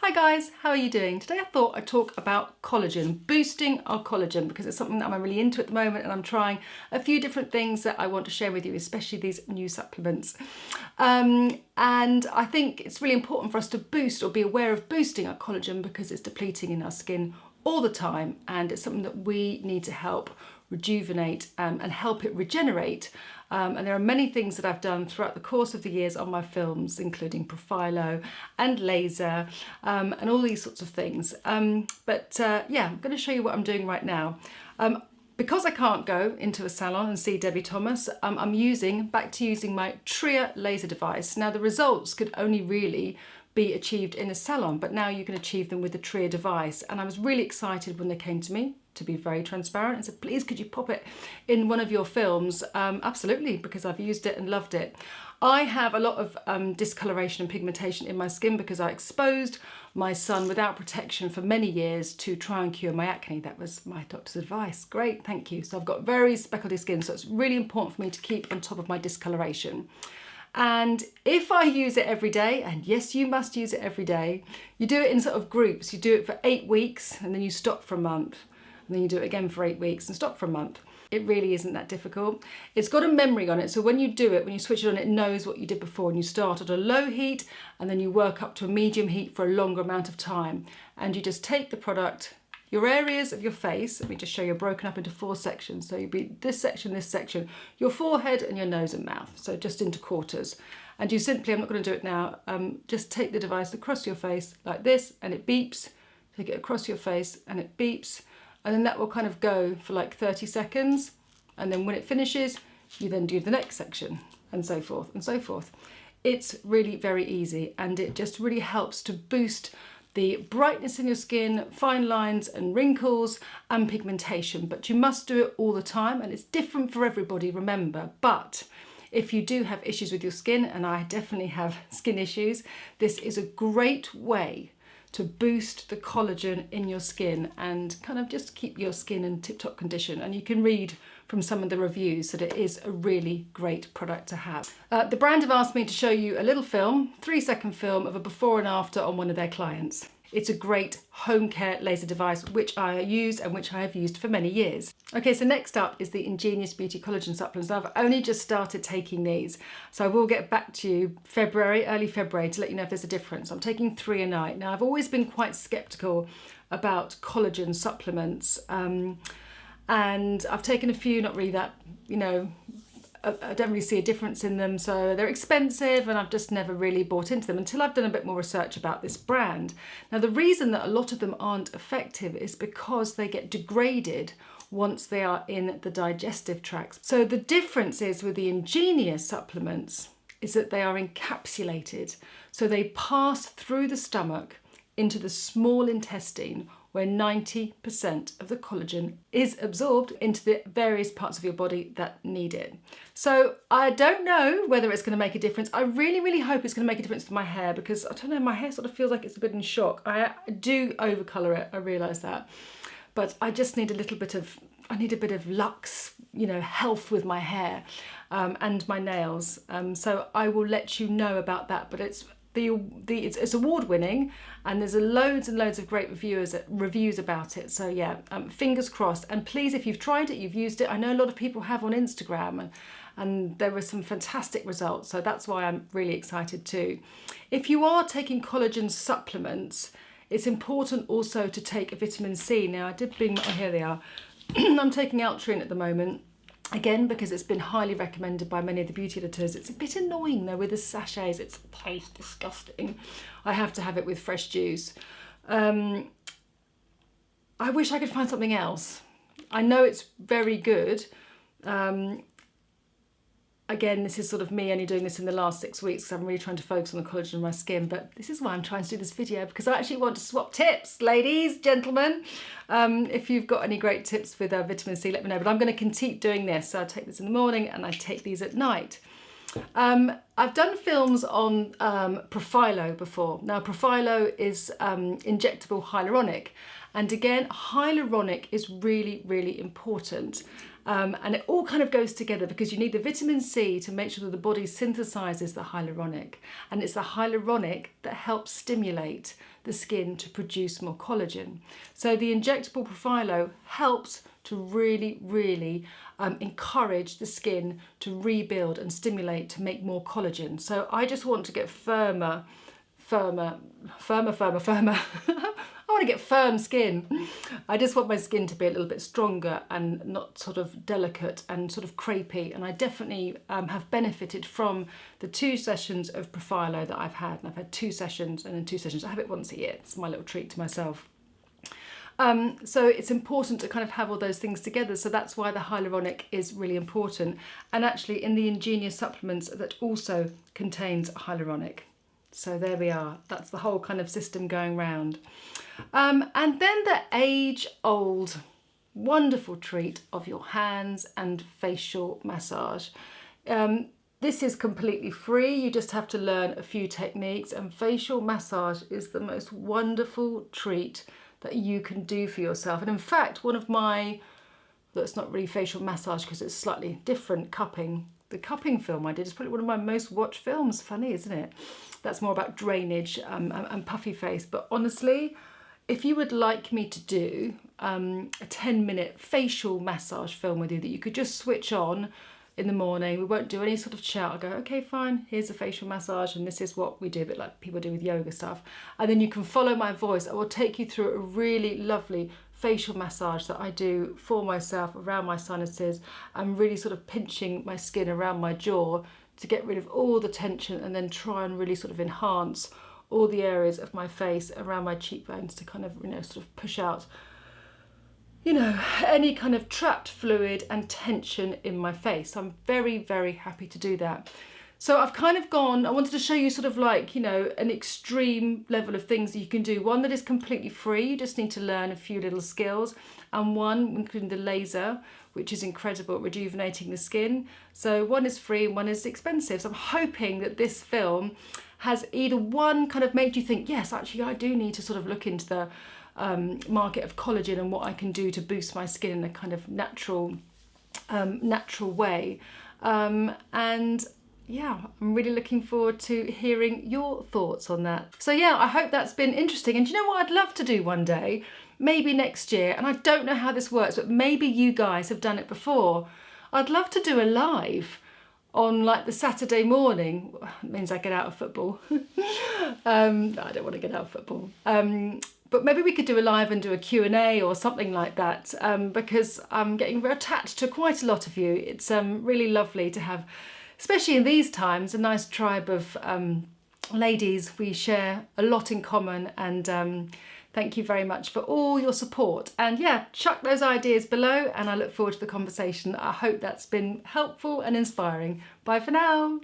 Hi guys, how are you doing? Today I thought I'd talk about collagen, boosting our collagen, because it's something that I'm really into at the moment and I'm trying a few different things that I want to share with you, especially these new supplements. And I think it's really important for us to boost or be aware of boosting our collagen because it's depleting in our skin all the time, and it's something that we need to help rejuvenate and help it regenerate. And there are many things that I've done throughout the course of the years on my films, including Profilo and laser and all these sorts of things. Yeah, I'm going to show you what I'm doing right now. Because I can't go into a salon and see Debbie Thomas, I'm back to using my Tria laser device. Now the results could only really be achieved in a salon, but now you can achieve them with the Tria device. And I was really excited when they came to me, to be very transparent, and said, please could you pop it in one of your films? Absolutely, because I've used it and loved it. I have a lot of discoloration and pigmentation in my skin because I exposed my son without protection for many years to try and cure my acne. That was my doctor's advice. Great, thank you. So I've got very speckledy skin, so it's really important for me to keep on top of my discoloration. And if I use it every day, and yes, you must use it every day, you do it in sort of groups. You do it for 8 weeks and then you stop for a month. And then you do it again for 8 weeks and stop for a month. It really isn't that difficult. It's got a memory on it. So when you do it, when you switch it on, it knows what you did before. And you start at a low heat and then you work up to a medium heat for a longer amount of time. And you just take the product, your areas of your face, let me just show you, broken up into 4 sections. So you'll be this section, your forehead and your nose and mouth. So just into quarters. And you simply, I'm not going to do it now, just take the device across your face like this and it beeps. Take it across your face and it beeps. And then that will kind of go for like 30 seconds. And then when it finishes, you then do the next section and so forth and so forth. It's really very easy and it just really helps to boost the brightness in your skin, fine lines and wrinkles and pigmentation. But you must do it all the time and it's different for everybody, remember. But if you do have issues with your skin, and I definitely have skin issues, this is a great way to boost the collagen in your skin and kind of just keep your skin in tip-top condition. And you can read from some of the reviews that it is a really great product to have. The brand have asked me to show you a little film, 3-second film of a before and after on one of their clients. It's a great home care laser device which I use and which I have used for many years. Okay, so next up is the Ingenious Beauty Collagen Supplements. Now, I've only just started taking these, so I will get back to you early February to let you know if there's a difference. I'm taking 3 a night. Now, I've always been quite skeptical about collagen supplements, and I've taken a few, not really that, I don't really see a difference in them, so they're expensive and I've just never really bought into them until I've done a bit more research about this brand. Now the reason that a lot of them aren't effective is because they get degraded once they are in the digestive tract. So the difference is with the Ingenious supplements is that they are encapsulated, so they pass through the stomach into the small intestine where 90% of the collagen is absorbed into the various parts of your body that need it. So I don't know whether it's going to make a difference. I really, really hope it's going to make a difference to my hair because, I don't know, my hair sort of feels like it's a bit in shock. I do overcolour it, I realise that. But I just need I need a bit of luxe, health with my hair and my nails. So I will let you know about that, but it's award-winning and there's loads and loads of great reviews about it. So yeah, fingers crossed. And please, if you've tried it, you've used it, I know a lot of people have on Instagram and there were some fantastic results. So that's why I'm really excited too. If you are taking collagen supplements, it's important also to take a vitamin C. Now I did bring, oh here they are. I'm taking Ultrin at the moment. Again, because it's been highly recommended by many of the beauty editors. It's a bit annoying though with the sachets, it tastes disgusting. I have to have it with fresh juice. I wish I could find something else. I know it's very good. Again, this is sort of me only doing this in the last 6 weeks because I'm really trying to focus on the collagen in my skin, but this is why I'm trying to do this video, because I actually want to swap tips, ladies, gentlemen. If you've got any great tips with vitamin C, let me know, but I'm going to keep doing this. So I take this in the morning and I take these at night. I've done films on Profilo before. Now Profilo is injectable hyaluronic, and again hyaluronic is really, really important. And it all kind of goes together because you need the vitamin C to make sure that the body synthesizes the hyaluronic. And it's the hyaluronic that helps stimulate the skin to produce more collagen. So the injectable Profilo helps to really encourage the skin to rebuild and stimulate to make more collagen. So I just want to get firmer. I want to get firm skin. I just want my skin to be a little bit stronger and not sort of delicate and sort of crepey. And I definitely have benefited from the 2 sessions of Profilo that I've had. And I've had 2 sessions, and in 2 sessions, I have it once a year. It's my little treat to myself. So it's important to kind of have all those things together. So that's why the hyaluronic is really important. And actually in the Ingenious supplements that also contains hyaluronic. So there we are. That's the whole kind of system going round. And then the age-old wonderful treat of your hands and facial massage. This is completely free. You just have to learn a few techniques, and facial massage is the most wonderful treat that you can do for yourself. And in fact, one of my, that's not really facial massage because it's slightly different, the cupping film I did is probably one of my most watched films. Funny, isn't it? That's more about drainage and puffy face. But honestly, if you would like me to do a 10-minute facial massage film with you that you could just switch on in the morning, we won't do any sort of chat. I'll go, okay, fine, here's a facial massage and this is what we do, a bit like people do with yoga stuff. And then you can follow my voice. I will take you through a really lovely facial massage that I do for myself around my sinuses. I'm really sort of pinching my skin around my jaw to get rid of all the tension and then try and really sort of enhance all the areas of my face around my cheekbones to kind of, sort of push out, any kind of trapped fluid and tension in my face. I'm very, very happy to do that. So I've kind of gone, I wanted to show you sort of like, an extreme level of things that you can do. One that is completely free, you just need to learn a few little skills, and one, including the laser, which is incredible at rejuvenating the skin. So one is free and one is expensive. So I'm hoping that this film has either one kind of made you think, yes, actually I do need to sort of look into the market of collagen and what I can do to boost my skin in a kind of natural way. And yeah, I'm really looking forward to hearing your thoughts on that. So yeah, I hope that's been interesting. And do you know what I'd love to do one day? Maybe next year, and I don't know how this works, but maybe you guys have done it before. I'd love to do a live on like the Saturday morning. It means I get out of football. I don't want to get out of football. But maybe we could do a live and do a Q&A or something like that, because I'm getting attached to quite a lot of you. It's really lovely to have, especially in these times, a nice tribe of ladies. We share a lot in common, and thank you very much for all your support. And yeah, chuck those ideas below and I look forward to the conversation. I hope that's been helpful and inspiring. Bye for now.